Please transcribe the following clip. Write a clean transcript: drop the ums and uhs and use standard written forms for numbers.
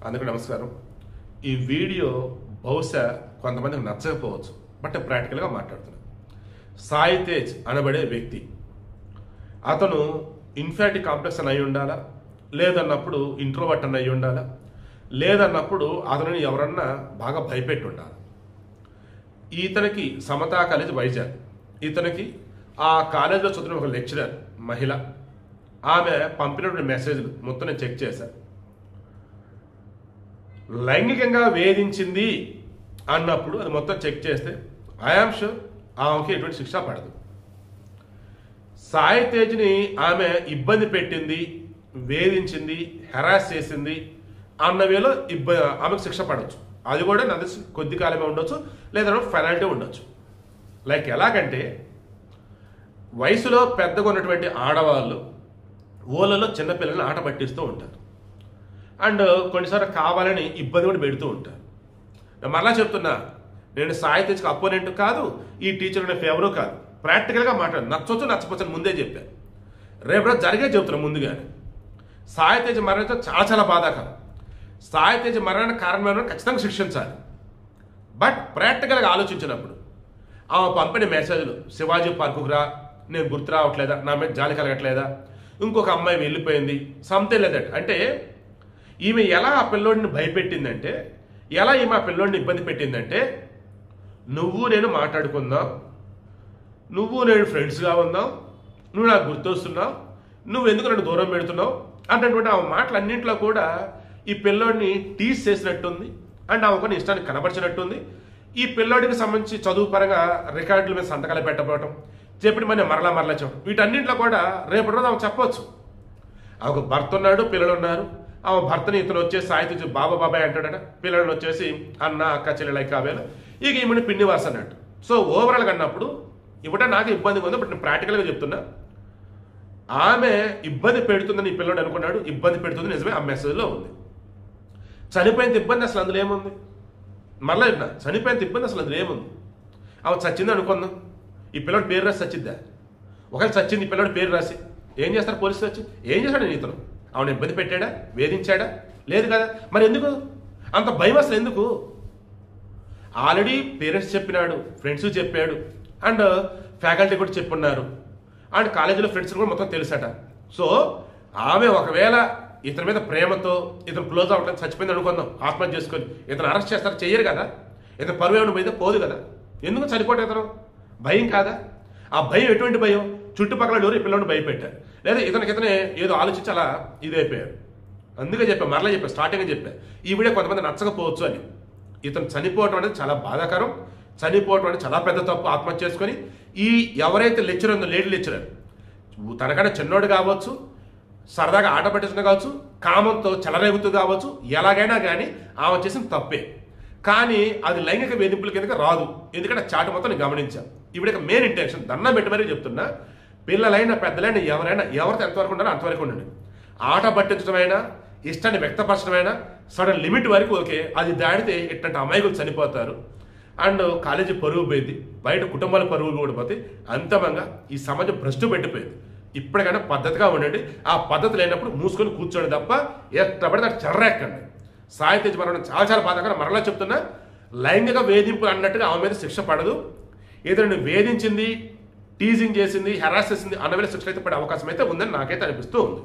అందరికీ నమస్కారం. ఈ వీడియో బహుశా కొంతమందికి నచ్చకపోవచ్చు, బట్ ప్రాక్టికల్గా మాట్లాడుతున్నాను. సాయి తేజ్ అనబడే వ్యక్తి, అతను ఇన్ఫారిటీ కాంప్లెక్స్ అని అయి ఉండాలా, లేదన్నప్పుడు ఇంట్రోవర్ట్ అని అయి ఉండాలా, లేదన్నప్పుడు అతనిని ఎవరన్నా బాగా భయపెట్టి ఉండాలి. ఇతనికి సమతా కాలేజ్ వైజాగ్, ఇతనికి ఆ కాలేజీలో చదువుతున్న ఒక లెక్చరర్ మహిళ, ఆమె పంపినటువంటి మెసేజ్లు మొత్తం నేను చెక్ చేశాను. లైంగికంగా వేధించింది అన్నప్పుడు అది మొత్తం చెక్ చేస్తే ఐఆమ్ షూర్ ఆమెకి ఎటువంటి శిక్ష పడదు. సాయి తేజ్ని ఆమె ఇబ్బంది పెట్టింది, వేధించింది, హెరాస్ చేసింది అన్న వేలో ఆమెకు శిక్ష పడవచ్చు. అది కూడా నాకు కొద్ది కాలమే ఉండొచ్చు, లేదా పెనాల్టీ ఉండొచ్చు. లైక్ ఎలాగంటే, వయసులో పెద్దగా ఉన్నటువంటి ఆడవాళ్ళు ఊళ్ళలో చిన్నపిల్లల్ని ఆట పట్టిస్తూ ఉంటారు, అండ్ కొన్నిసార్లు కావాలని ఇబ్బంది కూడా పెడుతూ ఉంటారు. నేను మరలా చెప్తున్నా, నేను సాయి తేజ్కి అపోనెంట్ కాదు, ఈ టీచర్ అనే ఫేవరు కాదు. ప్రాక్టికల్గా మాట్లాడు, నచ్చొచ్చు నచ్చపోచ్చు ముందే చెప్పాను. రేపు జరిగే చెబుతున్నా ముందుగానే. సాయి తేజ్ మరణం చాలా చాలా బాధాకరం. సాయి తేజ్ మరణానికి కారణమైన ఖచ్చితంగా శిక్షించాలి. బట్ ప్రాక్టికల్గా ఆలోచించినప్పుడు ఆమె పంపిన మెసేజ్లు, శివాజీ పార్కుకు రా, నేను గుర్తు రావట్లేదా, నా మీద జాలి కలగట్లేదా, ఇంకొక అమ్మాయి వెళ్ళిపోయింది, సంథింగ్ లేదట్. అంటే ఈమె ఎలా ఆ పిల్లోడిని భయపెట్టిందంటే, ఎలా ఈమె ఆ పిల్లోడిని ఇబ్బంది పెట్టిందంటే, నువ్వు నేను మాట్లాడుకుందాం, నువ్వు నేను ఫ్రెండ్స్గా ఉందాం, నువ్వు నాకు గుర్తొస్తున్నావు, నువ్వు ఎందుకు నన్ను దూరం పెడుతున్నావు అన్నటువంటి ఆ మాటలన్నింటిలో కూడా ఈ పిల్లోడిని టీజ్ చేసినట్టుంది, అండ్ ఆమె కొన్ని ఇష్టానికి కనబరిచినట్టుంది. ఈ పిల్లోడికి సంబంధించి చదువు పరంగా రికార్డుల మీద సంతకాలు పెట్టబోవటం, చెప్పి మన మరలా చెప్పడం, వీటన్నింటిలో కూడా రేపటి రోజు ఆమె చెప్పవచ్చు. ఆమెకు భర్త ఉన్నాడు, పిల్లలు ఉన్నారు. ఆమె భర్తని ఇతను వచ్చేసి సాయి తేజ్ బాబాయ్ అంటాడట, పిల్లలను వచ్చేసి అన్న అక్క చెల్లెలు కావేలు, ఇక ఈమెను పిన్ని వారసు అన్నట్టు. సో ఓవరాల్గా అన్నప్పుడు ఇవ్వటం నాకు ఇబ్బందిగా ఉంది, బట్ నేను ప్రాక్టికల్గా చెప్తున్నా. ఆమె ఇబ్బంది పెడుతుందని ఈ పిల్లడు అనుకున్నాడు, ఇబ్బంది పెడుతుంది నిజమే, ఆ మెసేజ్లో ఉంది. చనిపోయినంత ఇబ్బంది అసలు అందులో ఏముంది? మరలా చెప్పిన, చనిపోయినంత ఇబ్బంది అసలు అందులో ఏముంది? ఆమె చచ్చింది అనుకుందాం, ఈ పిల్లడు పేరు రాసి చచ్చిద్దా? ఒకవేళ చచ్చింది, ఈ పిల్లడు పేరు రాసి ఏం చేస్తారు పోలీసులు వచ్చి? ఏం చేశాడు నేను ఇతను? ఆమెను ఇబ్బంది పెట్టాడా, వేధించాడా? లేదు కదా. మరి ఎందుకు అంత భయం? అసలు ఎందుకు? ఆల్రెడీ పేరెంట్స్ చెప్పినాడు, ఫ్రెండ్స్ చెప్పాడు, అండ్ ఫ్యాకల్టీ కూడా చెప్పున్నారు, అండ్ కాలేజీలో ఫ్రెండ్స్ కూడా మొత్తం తెలుసట. సో ఆమె ఒకవేళ ఇతని మీద ప్రేమతో ఇతను క్లోజ్ అవ్వడానికి చచ్చిపోయింది అనుకుందాం, ఆత్మహత్య చేసుకొని, ఇతను అరెస్ట్ చేస్తారు, చెయ్యరు కదా. ఇతను పరువు ఏమైనా మీద పోదు కదా. ఎందుకు చనిపోవటం? ఇతను భయం కాదా? ఆ భయం ఎటువంటి భయం? చుట్టుపక్కల ఎవరు ఈ పిల్లలను భయపెట్టారు, లేదా ఇతనే ఏదో ఆలోచించి అలా ఇదైపోయారు. అందుకే చెప్పా, మరలా చెప్పా, స్టార్టింగ్ చెప్పా, ఈ వీడియో కొంతమంది నచ్చకపోవచ్చు అని. ఇతను చనిపోవటం అనేది చాలా బాధాకరం, చనిపోవటం అనేది చాలా పెద్ద తప్పు. ఆత్మహత్య చేసుకొని ఈ ఎవరైతే లెక్చరర్ ఉందో, లేడీ లెక్చరర్, తనకన్నా చిన్నోడు కావచ్చు, సరదాగా ఆట పట్టించిన కావచ్చు, కామంతో చెలరేగుతూ కావచ్చు, ఎలాగైనా కానీ ఆమె చేసిన తప్పే. కానీ అది లైంగిక వేధింపుల కిందకి రాదు, ఎందుకంటే చాటు మొత్తం నేను గమనించాను. ఇవిడ మెయిన్ ఇంటెన్షన్ దండం పెట్టి మరీ చెప్తున్నా, పిల్లలైనా పెద్దలైనా ఎవరైనా ఎవరితో ఎంతవరకు ఉండాలో అంతవరకు ఉండండి. ఆట పట్టించడమైనా, ఇష్టాన్ని వ్యక్తపరచడమైనా సడన్ లిమిట్ వరకు ఓకే. అది దాడితే ఇట్లాంటి అమాయకులు చనిపోతారు, అండ్ కాలేజీ పరువు పోయింది, బయట కుటుంబాల పరువులు కూడా పోతే, అంతిమంగా ఈ సమాజం భ్రష్టు పెట్టిపోయింది. ఇప్పటికైనా పద్ధతిగా ఉండండి. ఆ పద్ధతి లేనప్పుడు మూసుకొని కూర్చోండి తప్ప ఎట్టబడితే అటు చెర్రెక్కండి. సాయి తేజ్ మరణం చాలా చాలా బాధాకరం. మరలా చెప్తున్నా, లైంగిక వేధింపులు అన్నట్టుగా ఆమె మీద శిక్ష పడదు. ఏదైనా వేధించింది, టీజింగ్ చేసింది, హెరాస్ చేసింది అన్న వేళ శిక్ష అయితే పడే అవకాశం అయితే ఉందని నాకైతే అనిపిస్తూ ఉంది.